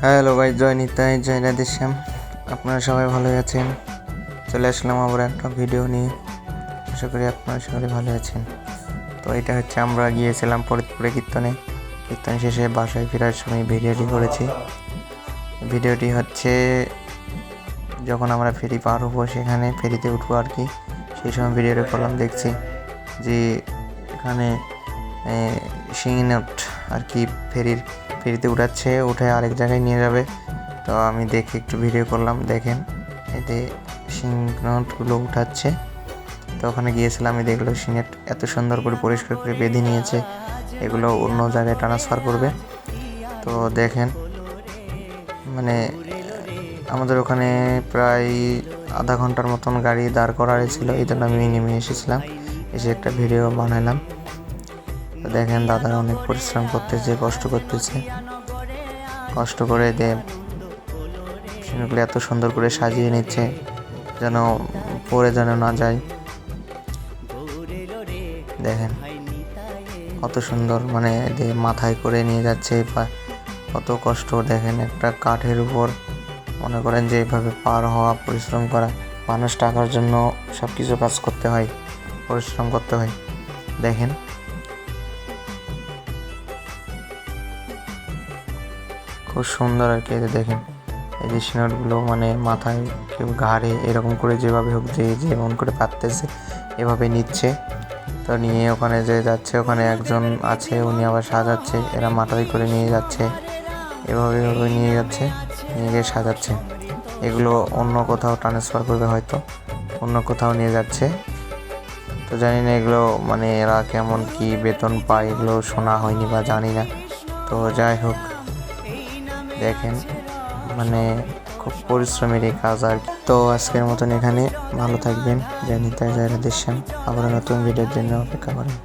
Hello ভাই, জয় নিতাই, জয় রাধেশ্যাম। আপনারা সবাই ভালো আছেন? চলে আসলাম আবার একটা ভিডিও নিয়ে। আশা করি আপনারা সবাই ভালো আছেন। তো এটা হচ্ছে আমরা গিয়েছিলাম ফরিদপুরে কীর্তন শেষে বাসায় ফেরার সময় ভিডিওটি করেছি। ভিডিওটি হচ্ছে যখন আমরা ফেরি পার হবো, সেখানে ফেরিতে উঠবো আর কি, সেই সময় ভিডিওটা করলাম। দেখছি যে এখানে সিংনট আর কি ফেরিতে উঠাচ্ছে, উঠে আরেক জায়গায় নিয়ে যাবে। তো আমি দেখে একটু ভিডিও করলাম। দেখেন এতে সিংনটগুলো উঠাচ্ছে। তো ওখানে গিয়েছিলাম, আমি দেখলো সিংনেট এত সুন্দর করে পরিষ্কার করে বেঁধে নিয়েছে, এগুলো অন্য জায়গায় ট্রান্সফার করবে। তো দেখেন মানে আমাদের ওখানে প্রায় আধা ঘন্টার মতন গাড়ি দাঁড় করা ছিল, এই জন্য আমি নেমে এসেছিলাম, এসে একটা ভিডিও বানালাম। তো দেখেন দাদারা অনেক পরিশ্রম করতেছে, কষ্ট করতেছে, কষ্ট করে সিনগুলো এত সুন্দর করে সাজিয়ে নিচ্ছে যেন পরে যেন না যায়। দেখেন কত সুন্দর, মানে মাথায় করে নিয়ে যাচ্ছে, কত কষ্ট। দেখেন একটা কাঠের উপর মনে করেন যে এভাবে পার হওয়া, পরিশ্রম করা, মানুষ টাকার জন্য সব কিছু কাজ করতে হয়, পরিশ্রম করতে হয়। দেখেন খুব সুন্দর আর কি। দেখেন এই যে সিনটগুলো মানে মাথায়, কেউ ঘাড়ে, এরকম করে যেভাবে হোক, যে যেমন করে পারতেছে এভাবে নিচ্ছে। তো নিয়ে ওখানে যে যাচ্ছে, ওখানে একজন আছে, উনি আবার সাজাচ্ছে, এরা মাথায় করে নিয়ে যাচ্ছে, এভাবে নিয়ে যাচ্ছে, নিয়ে গিয়ে সাজাচ্ছে। এগুলো অন্য কোথাও ট্রান্সফার করবে, হয়তো অন্য কোথাও নিয়ে যাচ্ছে। তো জানি না এগুলো মানে এরা কেমন কি বেতন পায়, এগুলো শোনা হয়নি বা জানি না। তো যাই হোক, দেখেন মানে খুব পরিশ্রমের এই কাজ আর কি। তো আজকের মতন এখানে, ভালো থাকবেন। জয় নিতাই, জয় রাধেশ্যাম। আবার নতুন ভিডিওর জন্য অপেক্ষা করেন।